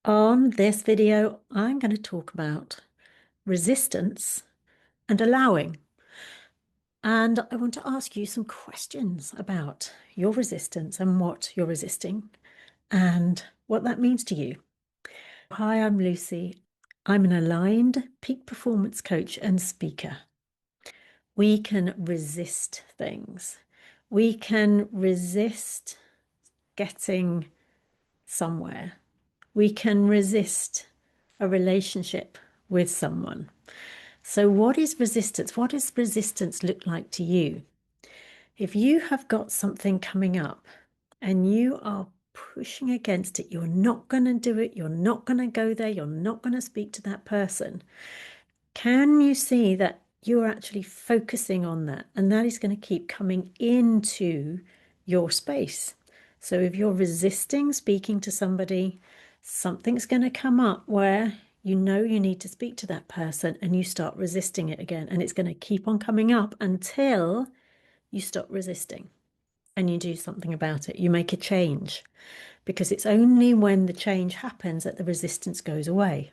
On this video, I'm going to talk about resistance and allowing. And I want to ask you some questions about your resistance and what you're resisting and what that means to you. Hi, I'm Lucy. I'm an aligned peak performance coach and speaker. We can resist things. We can resist getting somewhere. We can resist a relationship with someone. So, what is resistance? What does resistance look like to you? If you have got something coming up and you are pushing against it, you're not going to do it, you're not going to go there, you're not going to speak to that person, can you see that you're actually focusing on that? And that is going to keep coming into your space. So, if you're resisting speaking to somebody, something's going to come up where you know you need to speak to that person and you start resisting it again. And it's going to keep on coming up until you stop resisting and you do something about it. You make a change because it's only when the change happens that the resistance goes away.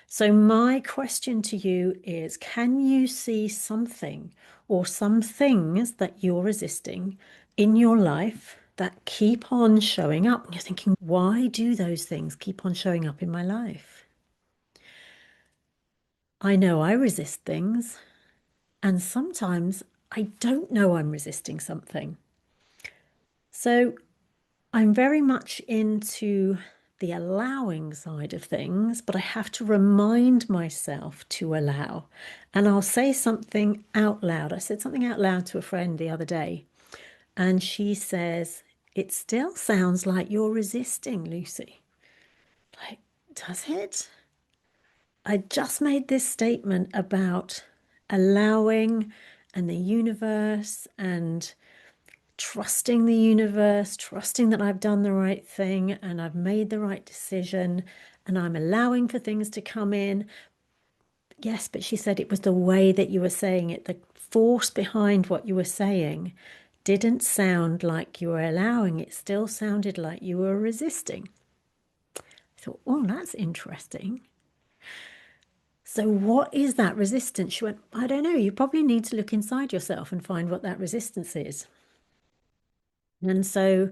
So, my question to you is, can you see something or some things that you're resisting in your life that keep on showing up? And you're thinking, why do those things keep on showing up in my life? I know I resist things, and sometimes I don't know I'm resisting something. So, I'm very much into the allowing side of things, but I have to remind myself to allow. And I'll say something out loud. I said something out loud to a friend the other day, and she says, "It still sounds like you're resisting, Lucy." Like, does it? I just made this statement about allowing and the universe and trusting the universe, trusting that I've done the right thing and I've made the right decision and I'm allowing for things to come in. Yes, but she said it was the way that you were saying it, the force behind what you were saying didn't sound like you were allowing, it still sounded like you were resisting. I thought, oh, that's interesting. So, what is that resistance? She went, I don't know. You probably need to look inside yourself and find what that resistance is. And so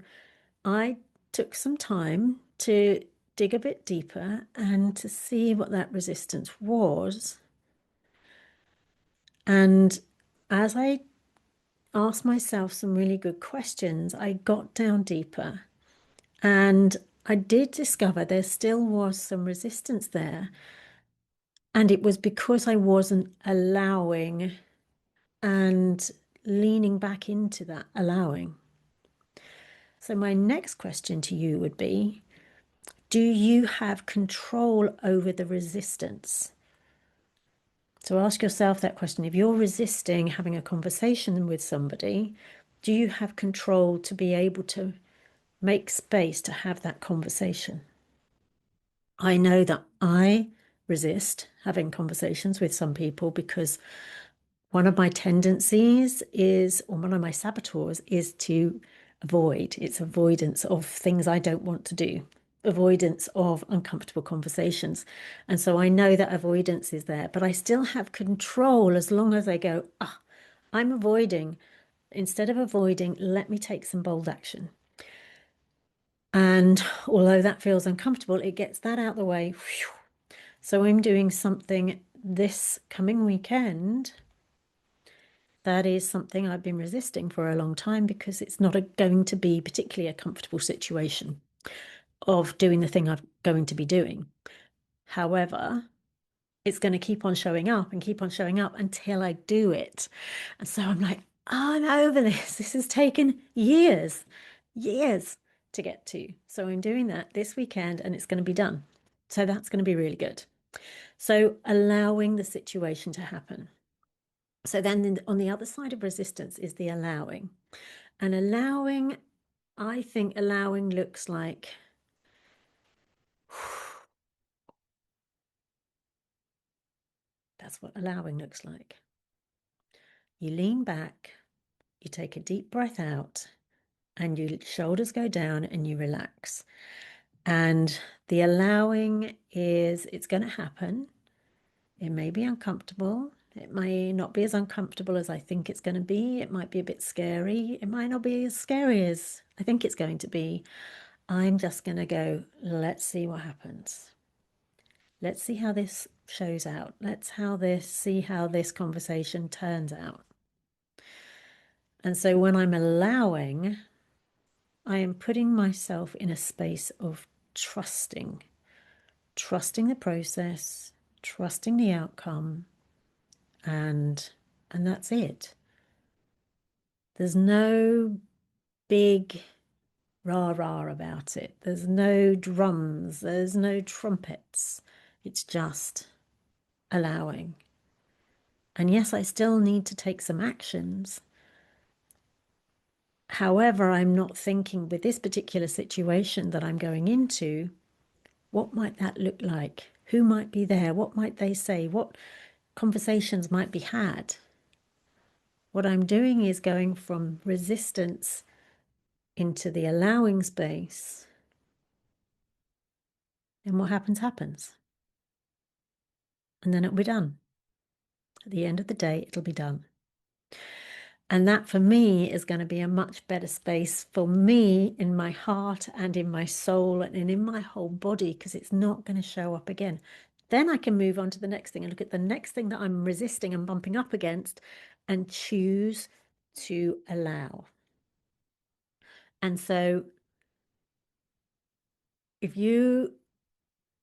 I took some time to dig a bit deeper and to see what that resistance was. And as I asked myself some really good questions, I got down deeper and I did discover there still was some resistance there. And it was because I wasn't allowing and leaning back into that allowing. So, my next question to you would be, do you have control over the resistance? So ask yourself that question. If you're resisting having a conversation with somebody, do you have control to be able to make space to have that conversation? I know that I resist having conversations with some people because one of my tendencies is, or one of my saboteurs is to avoid. It's avoidance of things I don't want to do, avoidance of uncomfortable conversations. And so I know that avoidance is there, but I still have control as long as I go, I'm avoiding. Instead of avoiding, let me take some bold action. And although that feels uncomfortable, it gets that out the way. So I'm doing something this coming weekend that is something I've been resisting for a long time because it's not going to be particularly a comfortable situation of doing the thing I'm going to be doing. However, it's going to keep on showing up and keep on showing up until I do it. And so I'm like, oh, I'm over this. This has taken years, years to get to. So I'm doing that this weekend and it's going to be done. So that's going to be really good. So allowing the situation to happen. So then on the other side of resistance is the allowing. And allowing, I think allowing looks like that's what allowing looks like. You lean back, you take a deep breath out, and your shoulders go down and you relax. And the allowing is it's going to happen. It may be uncomfortable. It may not be as uncomfortable as I think it's going to be. It might be a bit scary. It might not be as scary as I think it's going to be. I'm just going to go, let's see what happens. Let's see how this shows out. See how this conversation turns out. And so when I'm allowing, I am putting myself in a space of trusting the process, trusting the outcome, and that's it. There's no big rah-rah about it. There's no drums, there's no trumpets. It's just allowing. And yes, I still need to take some actions. However, I'm not thinking with this particular situation that I'm going into, what might that look like? Who might be there? What might they say? What conversations might be had? What I'm doing is going from resistance into the allowing space. And what happens, happens. And then it'll be done. At the end of the day, it'll be done. And that for me is going to be a much better space for me in my heart and in my soul and in my whole body, because it's not going to show up again. Then I can move on to the next thing and look at the next thing that I'm resisting and bumping up against and choose to allow. And so if you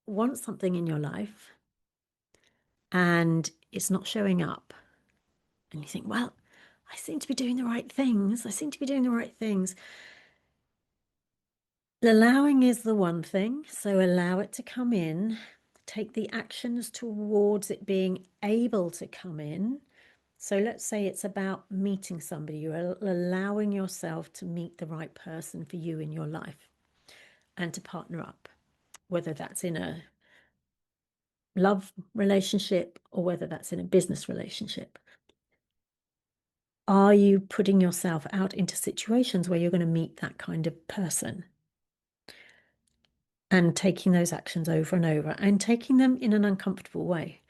want something in your life and it's not showing up, and you think, well, I seem to be doing the right things. I seem to be doing the right things. Allowing is the one thing. So allow it to come in. Take the actions towards it being able to come in. So let's say it's about meeting somebody. You're allowing yourself to meet the right person for you in your life and to partner up, whether that's in a love relationship or whether that's in a business relationship. Are you putting yourself out into situations where you're going to meet that kind of person? And taking those actions over and over and taking them in an uncomfortable way.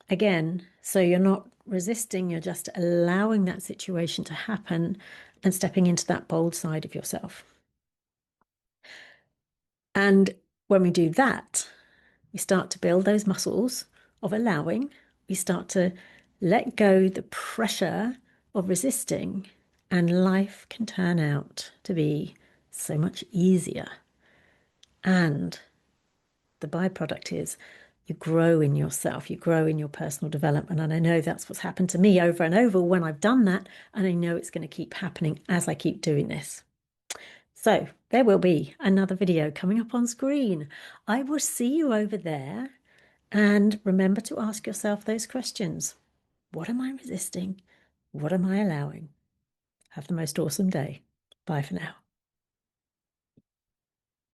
Again, so you're not resisting, you're just allowing that situation to happen and stepping into that bold side of yourself. And when we do that, we start to build those muscles of allowing. We start to let go the pressure of resisting, and life can turn out to be so much easier. And the byproduct is you grow in yourself, you grow in your personal development. And I know that's what's happened to me over and over when I've done that. And I know it's going to keep happening as I keep doing this. So there will be another video coming up on screen. I will see you over there. And remember to ask yourself those questions. What am I resisting? What am I allowing? Have the most awesome day. Bye for now.